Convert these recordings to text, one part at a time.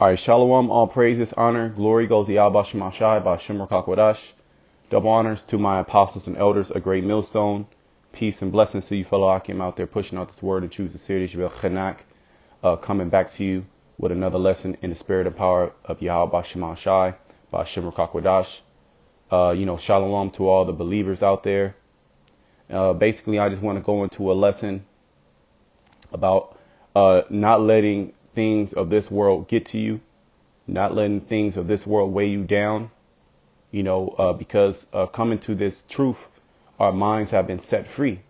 All right, Shalom, all praises, honor, glory goes to Yahweh Shemashai, Ba'Shem Rakakwadash. Double honors to my apostles and elders, a great millstone. Peace and blessings to you fellow Akim out there pushing out this word and choose the series, Yvel Chenak, coming back to you with another lesson in the spirit and power of Yahweh Shemashai, Ba'Shem Rakakwadash. Shalom to all the believers out there. Basically, I just want to go into a lesson about not letting things of this world get to you, not letting things of this world weigh you down, because coming to this truth, our minds have been set free.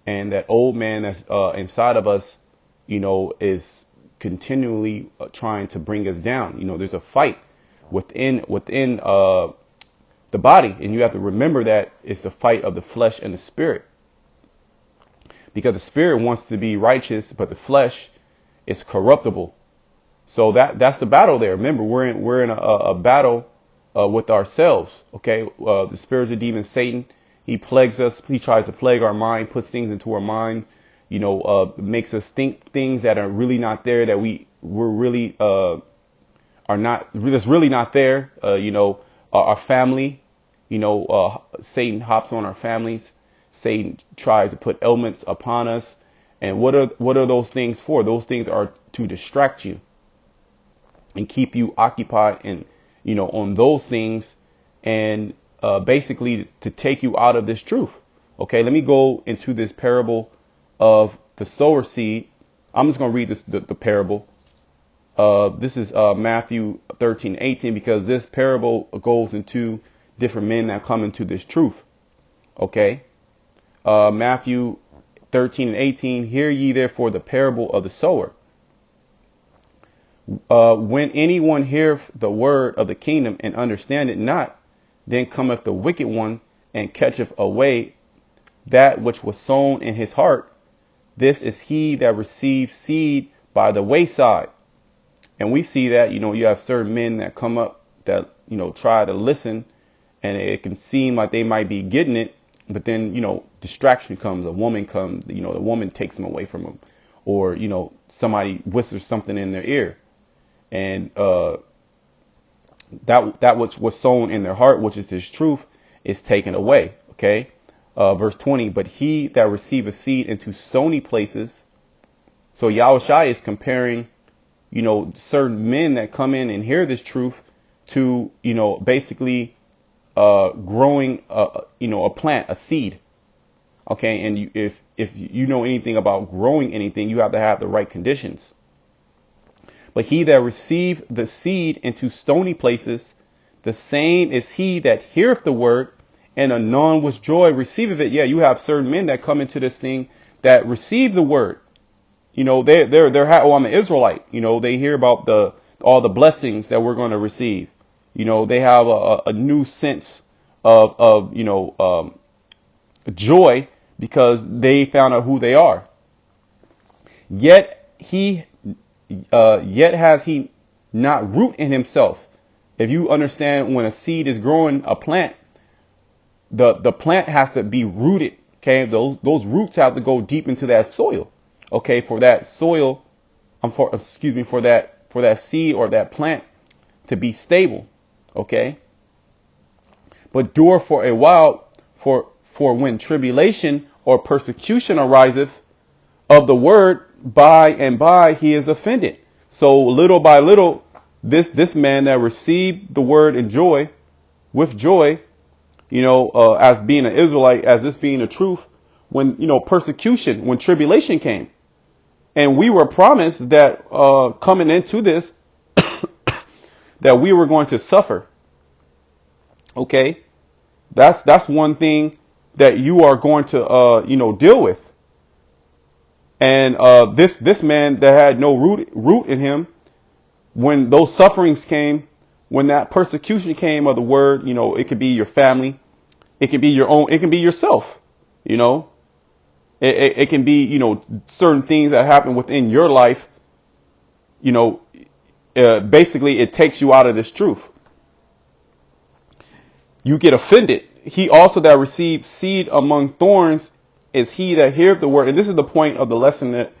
And that old man that's inside of us, is continually trying to bring us down. There's a fight within the body. And you have to remember that it's the fight of the flesh and the spirit. Because the spirit wants to be righteous, but the flesh is corruptible. So that's the battle there. Remember, we're in a battle with ourselves. Okay, the spiritual demon Satan, he plagues us. He tries to plague our mind, puts things into our minds. Makes us think things that are really not there. That we're really are not. That's really not there. Our family. Satan hops on our families. Satan tries to put elements upon us. And what are those things for? Those things are to distract you and keep you occupied and, on those things and basically to take you out of this truth. OK, let me go into this parable of the sower seed. I'm just going to read the parable. This is Matthew 13:18, because this parable goes into different men that come into this truth. OK, Matthew 13:18, hear ye therefore the parable of the sower. When anyone heareth the word of the kingdom and understand it not, then cometh the wicked one and catcheth away that which was sown in his heart. This is he that receives seed by the wayside. And we see that, you have certain men that come up that, try to listen, and it can seem like they might be getting it. But then, distraction comes, a woman comes, the woman takes them away from them, or, somebody whispers something in their ear, and that which was sown in their heart, which is this truth, is taken away. OK, verse 20. But he that receiveth seed into stony places. So Yahushua is comparing, certain men that come in and hear this truth to, basically growing, a plant, a seed. OK, and if you know anything about growing anything, you have to have the right conditions. But he that received the seed into stony places, the same is he that heareth the word, and anon with joy receiveth it. Yeah, you have certain men that come into this thing that receive the word. I'm an Israelite. They hear about all the blessings that we're going to receive. They have a new sense of joy because they found out who they are. Yet has he not root in himself. If you understand, when a seed is growing a plant, the plant has to be rooted. Okay, those roots have to go deep into that soil. Okay, for that soil, for that seed or that plant to be stable. OK, but endure for a while, for when tribulation or persecution ariseth of the word, by and by he is offended. So little by little, this man that received the word in joy, with joy, as being an Israelite, as this being the truth, when persecution, when tribulation came, and we were promised that coming into this that we were going to suffer. Okay, that's one thing that you are going to deal with. And this man that had no root in him, when those sufferings came, when that persecution came of the word, it could be your family, it can be your own, it can be yourself, it can be certain things that happen within your life. Basically, it takes you out of this truth. You get offended. He also that received seed among thorns is he that heareth the word. And this is the point of the lesson that,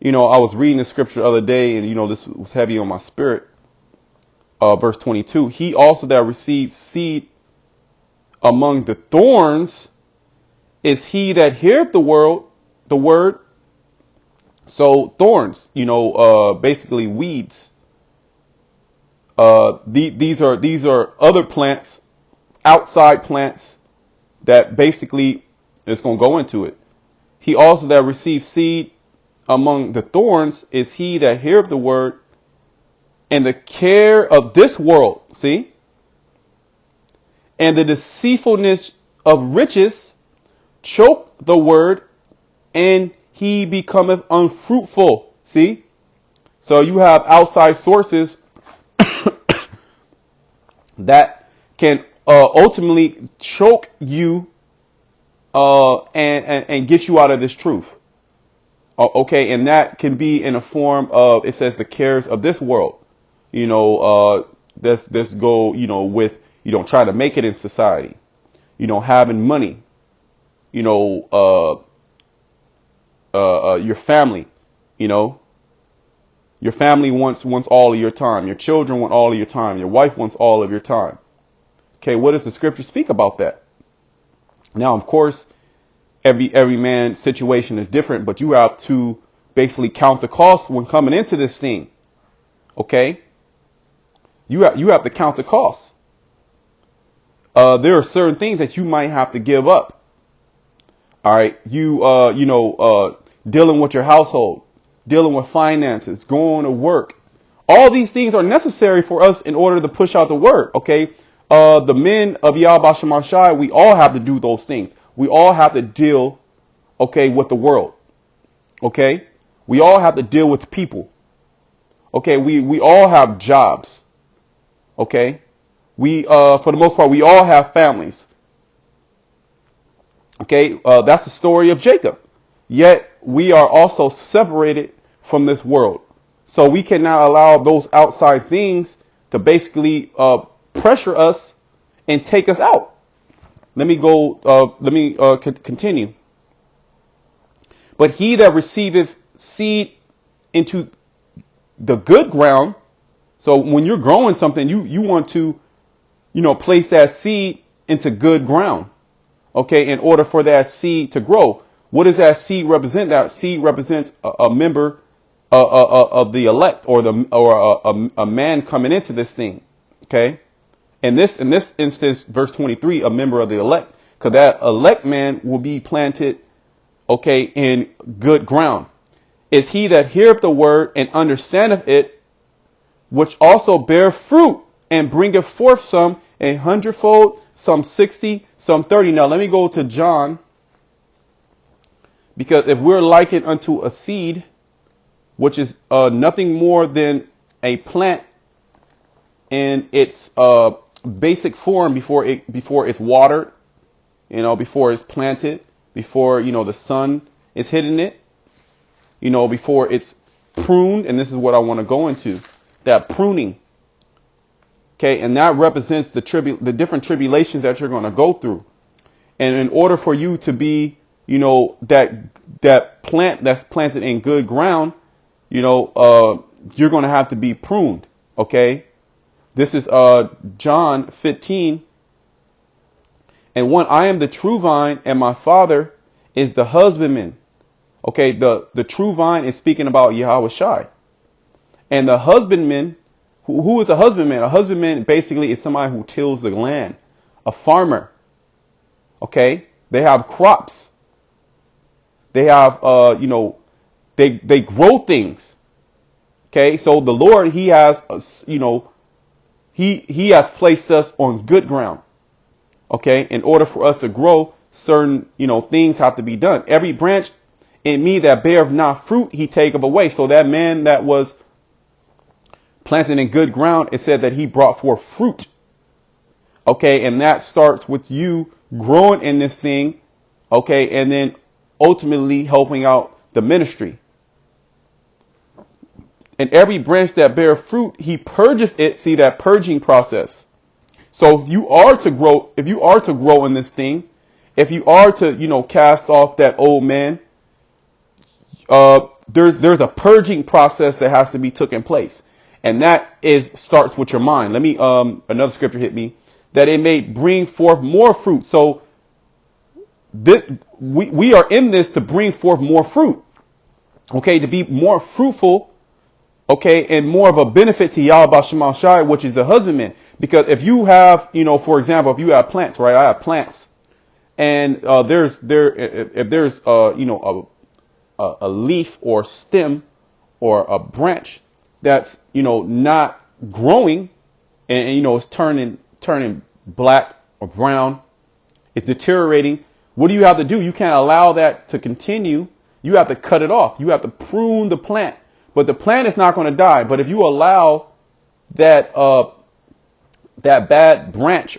I was reading the scripture the other day, and, this was heavy on my spirit. verse 22, he also that received seed among the thorns is he that heareth the word. So thorns, basically weeds. These are other plants, outside plants that basically is going to go into it. He also that receives seed among the thorns is he that heareth the word, and the care of this world, see, and the deceitfulness of riches choke the word, and he becometh unfruitful. See, so you have outside sources that can ultimately choke you and get you out of this truth. Okay, and that can be in a form of, it says, the cares of this world. Let's go, with, try to make it in society, having money, your family, your family wants all of your time. Your children want all of your time. Your wife wants all of your time. Okay, what does the scripture speak about that? Now, of course, every man's situation is different, but you have to basically count the costs when coming into this thing. Okay, you have to count the costs. There are certain things that you might have to give up. All right, dealing with your household, dealing with finances, going to work. All these things are necessary for us in order to push out the word. Okay, the men of Yahweh Shemashai, we all have to do those things. We all have to deal, with the world. Okay, we all have to deal with people. Okay, we all have jobs. Okay, we for the most part we all have families. Okay, that's the story of Jacob. Yet we are also separated from this world. So we cannot allow those outside things to basically pressure us and take us out. Let me continue. But he that receiveth seed into the good ground. So when you're growing something, you want to, place that seed into good ground. Okay, in order for that seed to grow. What does that seed represent? That seed represents a member of the elect, or a man coming into this thing. Okay, in this instance, verse 23, a member of the elect, because that elect man will be planted, in good ground. Is he that heareth the word and understandeth it, which also bear fruit and bringeth forth some 100-fold, some 60, some 30. Now let me go to John. Because if we're likened unto a seed, which is nothing more than a plant in its basic form before it's watered, before it's planted, before the sun is hitting it, before it's pruned, and this is what I want to go into, that pruning. Okay, and that represents the different tribulations that you're going to go through, and in order for you to be that plant that's planted in good ground, you're going to have to be pruned. Okay, this is John 15 and 1. I am the true vine, and my Father is the husbandman. Okay, the true vine is speaking about Yahweh Shai, and the husbandman. Who is a husbandman? A husbandman basically is somebody who tills the land, a farmer. Okay, they have crops. They have, they grow things. Okay, so the Lord, He has, He has placed us on good ground. Okay, in order for us to grow, certain, things have to be done. Every branch in me that beareth not fruit, He taketh away. So that man that was planted in good ground, it said that he brought forth fruit. Okay, and that starts with you growing in this thing. Okay, and then ultimately helping out the ministry. And every branch that bear fruit, He purgeth it. See that purging process. So if you are to grow in this thing, if you are to, cast off that old man, there's a purging process that has to be taken place. And that starts with your mind. Let me, another scripture hit me, that it may bring forth more fruit. So we are in this to bring forth more fruit. Okay. To be more fruitful. Okay. And more of a benefit to Yahweh Shema Shai, which is the husbandman. Because if you have, for example, if you have plants, right? I have plants, and if there's a leaf or stem or a branch that's not growing, and it's turning black or brown, it's deteriorating. What do you have to do? You can't allow that to continue. You have to cut it off. You have to prune the plant, but the plant is not going to die. But if you allow that bad branch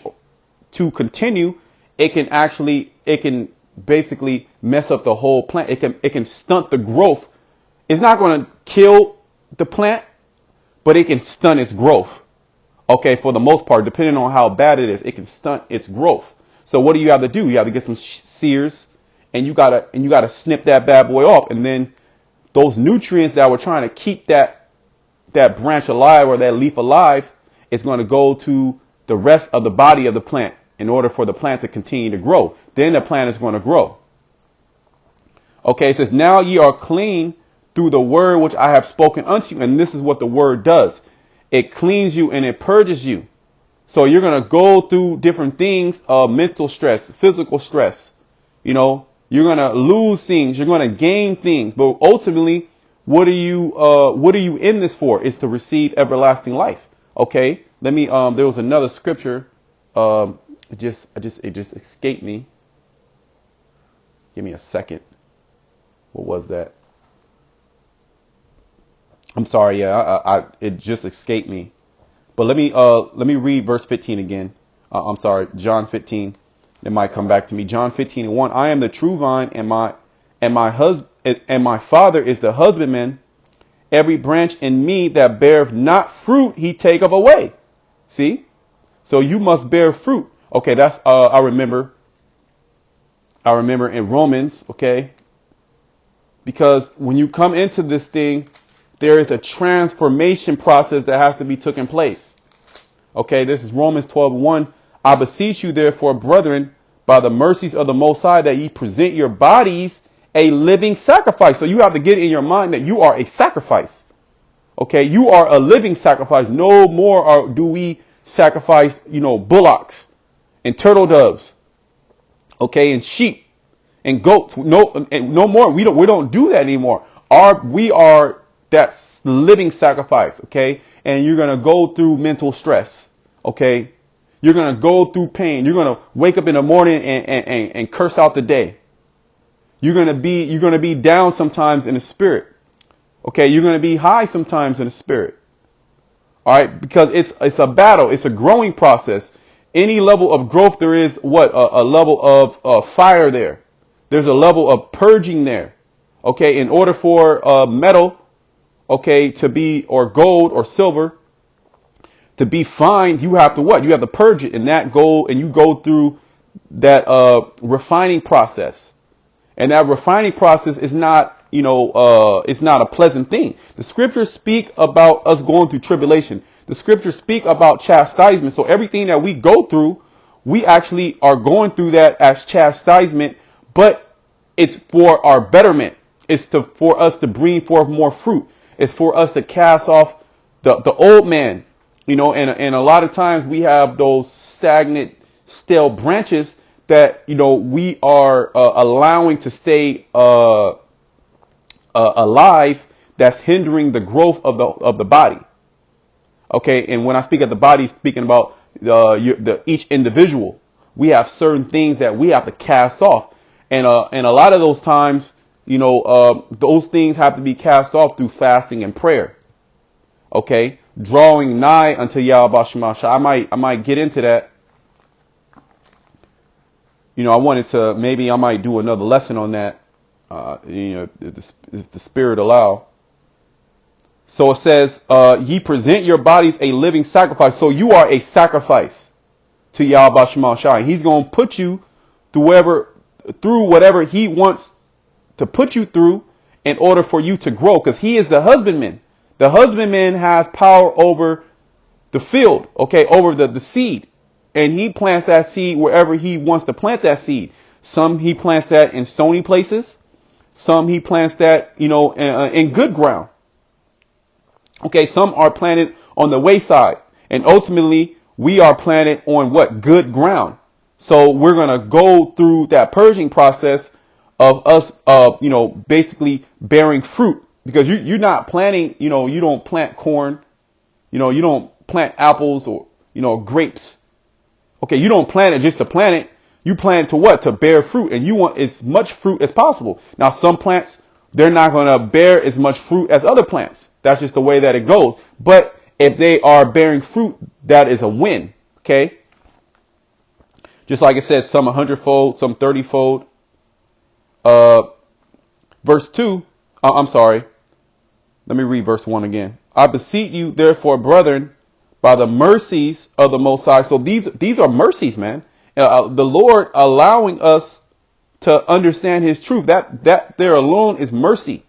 to continue, it can basically mess up the whole plant. It can stunt the growth. It's not going to kill the plant, but it can stunt its growth. Okay, for the most part, depending on how bad it is, it can stunt its growth. So what do you have to do? You have to get some shears, and you gotta snip that bad boy off, and then those nutrients that were trying to keep that branch alive or that leaf alive, it's going to go to the rest of the body of the plant in order for the plant to continue to grow. Then the plant is going to grow. Okay, it says, now ye are clean through the word which I have spoken unto you. And this is what the word does. It cleans you and it purges you. So you're going to go through different things, mental stress, physical stress. You're going to lose things. You're going to gain things. But ultimately, what are you in this for? Is to receive everlasting life. Okay. Let me, there was another scripture. It just escaped me. Give me a second. What was that? I'm sorry. Yeah, it just escaped me. But let me read verse 15 again. I'm sorry, John 15. It might come back to me. John 15:1. I am the true vine, and my Father is the husbandman. Every branch in me that beareth not fruit, he taketh away. See? So you must bear fruit. Okay, that's I remember in Romans, okay? Because when you come into this thing, there is a transformation process that has to be taken place. Okay, this is Romans 12:1. I beseech you, therefore, brethren, by the mercies of the Most High, that ye present your bodies a living sacrifice. So you have to get in your mind that you are a sacrifice. Okay, you are a living sacrifice. No more do we sacrifice, bullocks and turtle doves. Okay, and sheep and goats. No more. We don't do that anymore. We are that living sacrifice. Okay, and you're gonna go through mental stress. Okay, you're gonna go through pain. You're gonna wake up in the morning and curse out the day. You're gonna be down sometimes in the spirit. Okay, you're gonna be high sometimes in the spirit. All right, because it's a battle. It's a growing process. Any level of growth, there is a level of fire there. There's a level of purging there. Okay, in order for metal, okay, to be, or gold or silver, to be fine, you have to what? You have to purge it, and you go through that refining process. And that refining process is not, it's not a pleasant thing. The scriptures speak about us going through tribulation. The scriptures speak about chastisement. So everything that we go through, we actually are going through that as chastisement, but it's for our betterment. It's for us to bring forth more fruit. It's for us to cast off the old man, and a lot of times we have those stagnant, stale branches that, we are allowing to stay alive, that's hindering the growth of the body. Okay, and when I speak of the body, speaking about each individual, we have certain things that we have to cast off, and a lot of those times, those things have to be cast off through fasting and prayer. Okay, drawing nigh unto Yahweh Shema Shai. I might get into that. I wanted to, maybe I might do another lesson on that, if the Spirit allow. So it says, ye present your bodies a living sacrifice. So you are a sacrifice to Yahweh Shema Shai. He's going to put you through whatever he wants to put you through in order for you to grow, because he is the husbandman. The husbandman has power over the field, okay, over the seed. And he plants that seed wherever he wants to plant that seed. Some he plants that in stony places. Some he plants that, in good ground. Okay, some are planted on the wayside. And ultimately, we are planted on what? Good ground. So we're going to go through that purging process of us, basically bearing fruit. Because you're not planting, you don't plant corn. You don't plant apples or, grapes. Okay, you don't plant it just to plant it. You plant it to what? To bear fruit. And you want as much fruit as possible. Now, some plants, they're not going to bear as much fruit as other plants. That's just the way that it goes. But if they are bearing fruit, that is a win. Okay. Just like it says, some 100-fold, some 30-fold. Verse 2. I'm sorry. Let me read verse 1 again. I beseech you, therefore, brethren, by the mercies of the Most High. So these are mercies, man. The Lord allowing us to understand his truth. That there alone is mercy.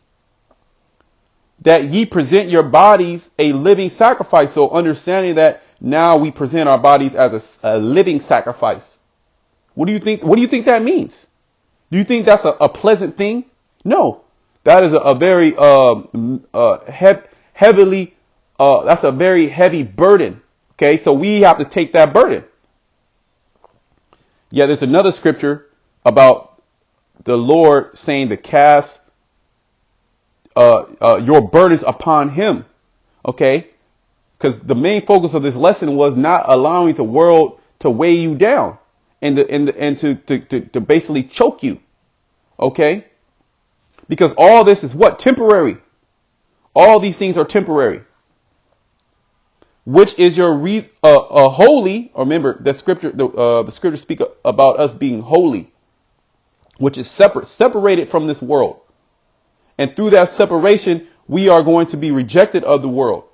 That ye present your bodies a living sacrifice. So understanding that now we present our bodies as a living sacrifice. What do you think? What do you think that means? Do you think that's a pleasant thing? No, that is a very heavily. That's a very heavy burden. Okay, so we have to take that burden. Yeah, there's another scripture about the Lord saying to cast your burdens upon him. Okay, because the main focus of this lesson was not allowing the world to weigh you down and to basically choke you. Okay, because all this is what? Temporary. All these things are temporary. Which is your holy? Or remember that scripture. The scriptures speak about us being holy, which is separated from this world. And through that separation, we are going to be rejected of the world,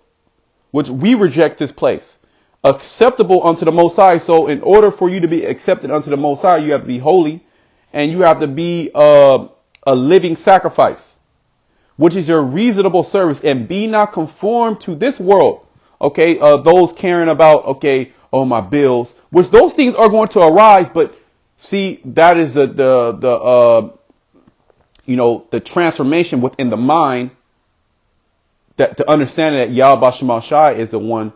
which we reject this place. Acceptable unto the Most High. So in order for you to be accepted unto the Most High, you have to be holy, and you have to be a living sacrifice, which is your reasonable service. And be not conformed to this world. Okay, those caring about, my bills, which those things are going to arise. But see, that is the transformation within the mind, that to understand that Yahweh Shema Shai is the one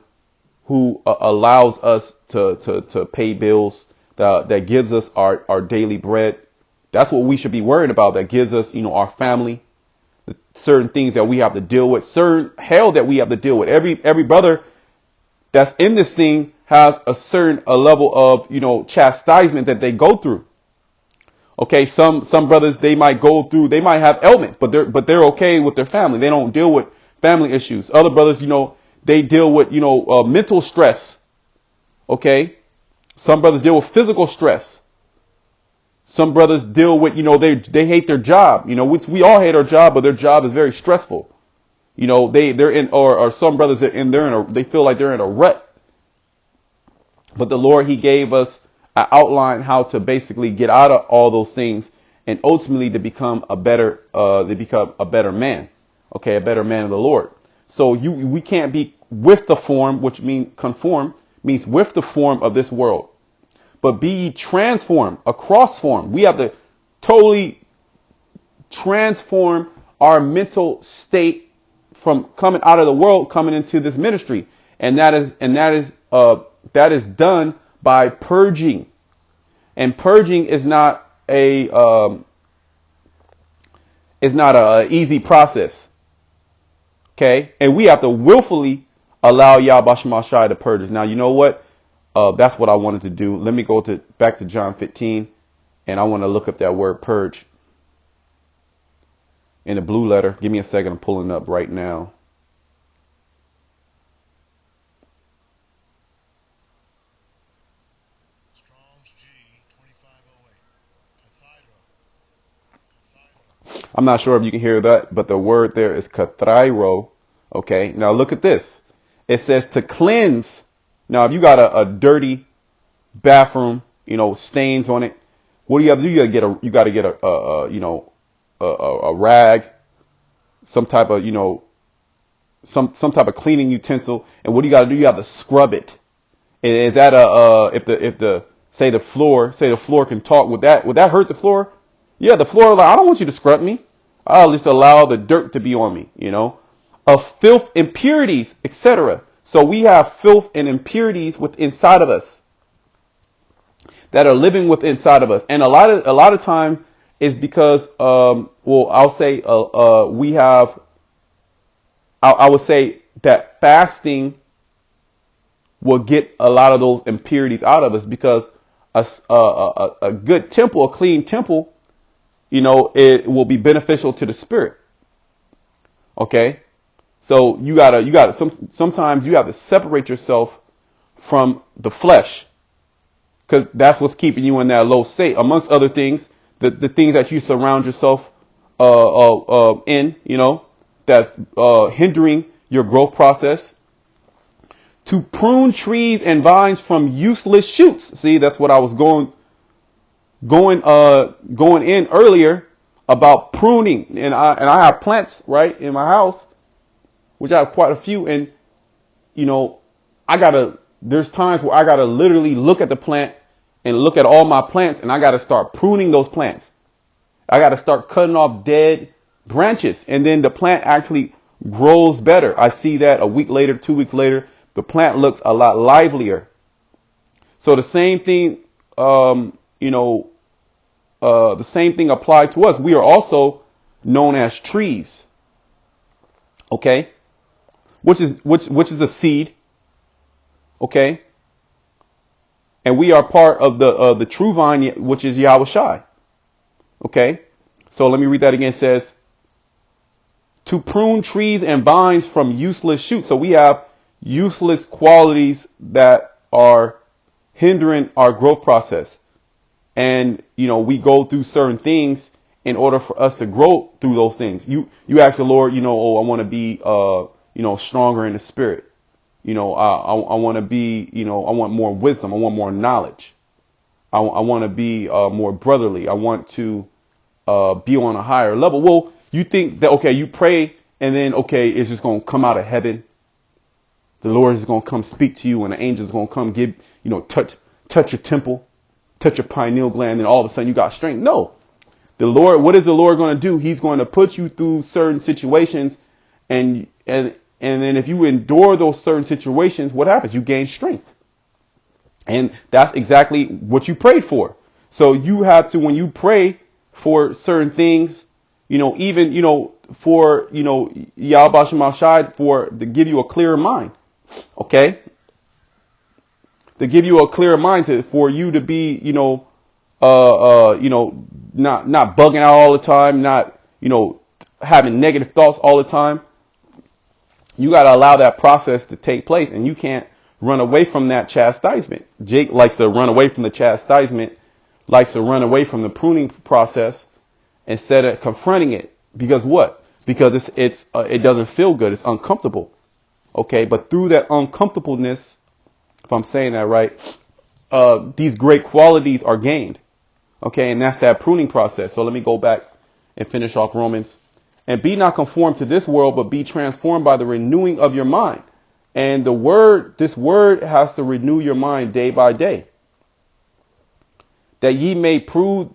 who allows us to pay bills, that gives us our daily bread. That's what we should be worried about. That gives us, our family, certain things that we have to deal with, certain hell that we have to deal with. Every brother that's in this thing has a certain level of, chastisement that they go through. Okay, some brothers, they might have ailments, but they're okay with their family. They don't deal with family issues. Other brothers, they deal with, mental stress. Okay. Some brothers deal with physical stress. Some brothers deal with, they hate their job, which we all hate our job, but their job is very stressful. They're in, or some brothers they feel like they're in a rut. But the Lord, he gave us an outline how to basically get out of all those things and ultimately to become a better man. Okay. A better man of the Lord. So we can't be with the form, which means conform, means with the form of this world. But be ye transformed, a cross form. We have to totally transform our mental state from coming out of the world, coming into this ministry. And that is done by purging. And purging is not a easy process. Okay. And we have to willfully allow Yahweh Shema Shai to purge us. Now, you know what? That's what I wanted to do. Let me go back to John 15, and I want to look up that word purge in the blue letter. Give me a second. I'm pulling it up right now. Strong's G 2508. I'm not sure if you can hear that, but the word there is kathrairo. Okay. Now look at this. It says to cleanse. Now, if you got a dirty bathroom, stains on it, what do you have to do? You got to get a rag, some type of, some type of cleaning utensil, and what do you got to do? You got to scrub it. And is that if the say the floor can talk, would that hurt the floor? Yeah, the floor, like, I don't want you to scrub me. I'll just allow the dirt to be on me, of filth, impurities, etc. So we have filth and impurities within inside of us that are living within inside of us. And a lot of times is because, I'll say, we have, I would say that fasting will get a lot of those impurities out of us, because a good temple, a clean temple, it will be beneficial to the spirit. Okay. So sometimes you have to separate yourself from the flesh, because that's what's keeping you in that low state. Amongst other things, the things that you surround yourself in, that's hindering your growth process. To prune trees and vines from useless shoots. See, that's what I was going in earlier about pruning. And I have plants right in my house, which I have quite a few. And, there's times where I gotta literally look at the plant and look at all my plants, and I gotta start pruning those plants. I gotta start cutting off dead branches, and then the plant actually grows better. I see that a week later, 2 weeks later, the plant looks a lot livelier. So the same thing, the same thing applied to us. We are also known as trees. Okay. Which is a seed. Okay. And we are part of the true vine, which is Yahweh Shai. Okay. So let me read that again. It says, to prune trees and vines from useless shoots. So we have useless qualities that are hindering our growth process. And, we go through certain things in order for us to grow through those things. You ask the Lord, I want to be, stronger in the spirit. I want to be, I want more wisdom. I want more knowledge. I want to be more brotherly. I want to be on a higher level. Well, you think that, okay, you pray and then, okay, it's just going to come out of heaven. The Lord is going to come speak to you, and the angel is going to come give, touch your temple, touch your pineal gland, and all of a sudden you got strength. No, the Lord, what is the Lord going to do? He's going to put you through certain situations, and then if you endure those certain situations, what happens? You gain strength. And that's exactly what you prayed for. So you have to, when you pray for certain things, even, for, Yahweh Shema Shai, to give you a clearer mind. Okay. To give you a clearer mind, for you to be, not bugging out all the time, not, having negative thoughts all the time. You got to allow that process to take place, and you can't run away from that chastisement. Jake likes to run away from the chastisement, likes to run away from the pruning process instead of confronting it. Because what? Because it doesn't feel good. It's uncomfortable. Okay. But through that uncomfortableness, if I'm saying that right, these great qualities are gained. Okay. And that's that pruning process. So let me go back and finish off Romans. And be not conformed to this world, but be transformed by the renewing of your mind. And this word has to renew your mind day by day, that ye may prove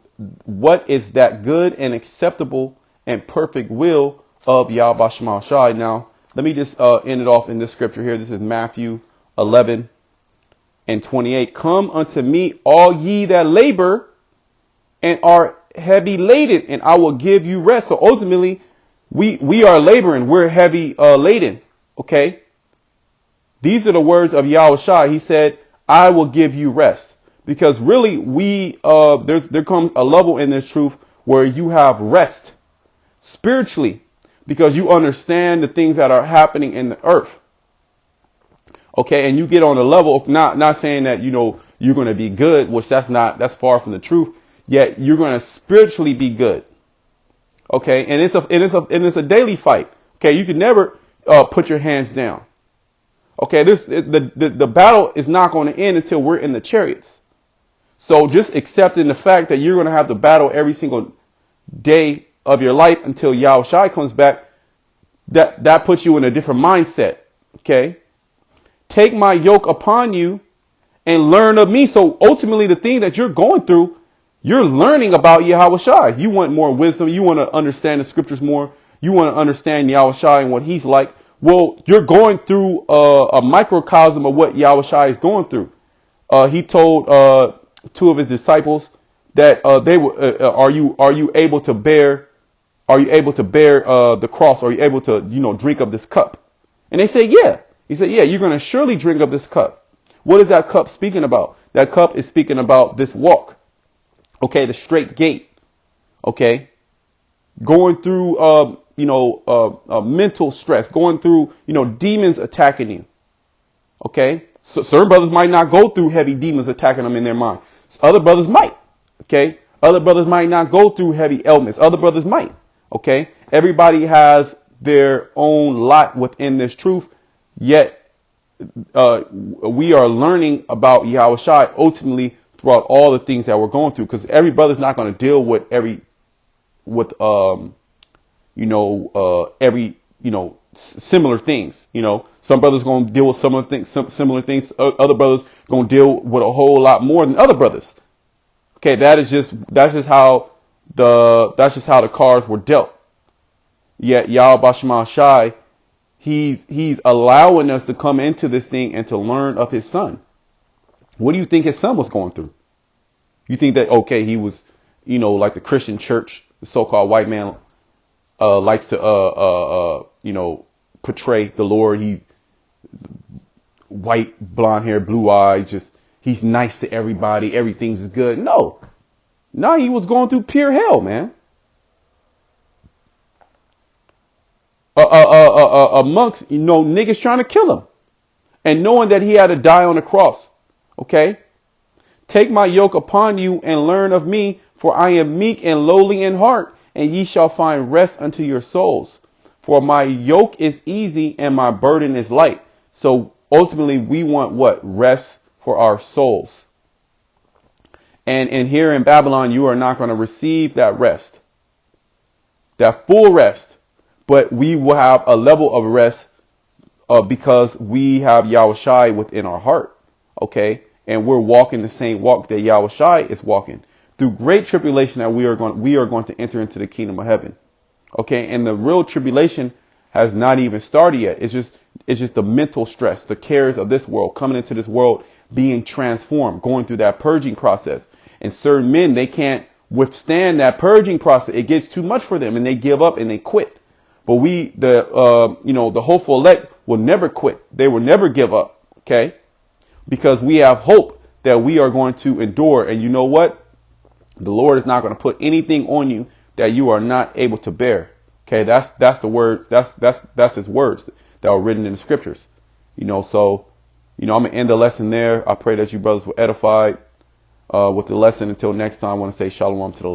what is that good and acceptable and perfect will of Yahweh Shema Shai. Now, let me just end it off in this scripture here. This is Matthew 11:28. Come unto me, all ye that labor and are heavy laden, and I will give you rest. So ultimately, we are laboring. We're heavy laden. Okay. These are the words of Yahweh Shai. He said, I will give you rest. Because really there comes a level in this truth where you have rest spiritually, because you understand the things that are happening in the earth. Okay. And you get on a level of not saying that, you're going to be good, which that's far from the truth. Yet you're going to spiritually be good. Okay. And it's a daily fight. Okay. You can never put your hands down. Okay. The battle is not going to end until we're in the chariots. So just accepting the fact that you're going to have to battle every single day of your life until Yahweh Shai comes back, that puts you in a different mindset. Okay. Take my yoke upon you and learn of me. So ultimately the thing that you're going through, you're learning about Yahweh Shai. You want more wisdom. You want to understand the scriptures more. You want to understand Yahweh Shai and what he's like. Well, you're going through a microcosm of what Yahweh Shai is going through. He told two of his disciples that they were. Are you able to bear? Are you able to bear the cross? Are you able to drink of this cup? And they said, yeah. He said, yeah. You're going to surely drink of this cup. What is that cup speaking about? That cup is speaking about this walk. Okay, the straight gate. Okay, going through mental stress, going through demons attacking you. Okay, so certain brothers might not go through heavy demons attacking them in their mind. Other brothers might. Okay, other brothers might not go through heavy ailments. Other brothers might. Okay, everybody has their own lot within this truth. Yet we are learning about Yahweh Shai ultimately throughout all the things that we're going through, because every brother's not going to deal with similar things. Some brothers going to deal with similar things. Other brothers going to deal with a whole lot more than other brothers. Okay, that's just how the cards were dealt. Yet Yahweh Shema Shai, he's allowing us to come into this thing and to learn of his son. What do you think his son was going through? You think that, okay, he was, like the Christian church, the so-called white man, likes to, portray the Lord. He white, blonde hair, blue eyes, he's nice to everybody. Everything's good. No, he was going through pure hell, man. Amongst, niggas trying to kill him and knowing that he had to die on the cross. Okay. Take my yoke upon you and learn of me, for I am meek and lowly in heart, and ye shall find rest unto your souls. For my yoke is easy and my burden is light. So ultimately we want what? Rest for our souls. And here in Babylon, you are not going to receive that rest, that full rest, but we will have a level of rest because we have Yahweh Shai within our heart. Okay. And we're walking the same walk that Yahweh Shai is walking. Through great tribulation that we are going to enter into the kingdom of heaven. Okay, and the real tribulation has not even started yet. It's just the mental stress, the cares of this world, coming into this world, being transformed, going through that purging process. And certain men, they can't withstand that purging process. It gets too much for them and they give up and they quit. But the hopeful elect will never quit. They will never give up. Okay. Because we have hope that we are going to endure. And you know what? The Lord is not going to put anything on you that you are not able to bear. Okay. That's the word. That's his words that are written in the scriptures. So, I'm going to end the lesson there. I pray that you brothers were edified with the lesson. Until next time, I want to say shalom to the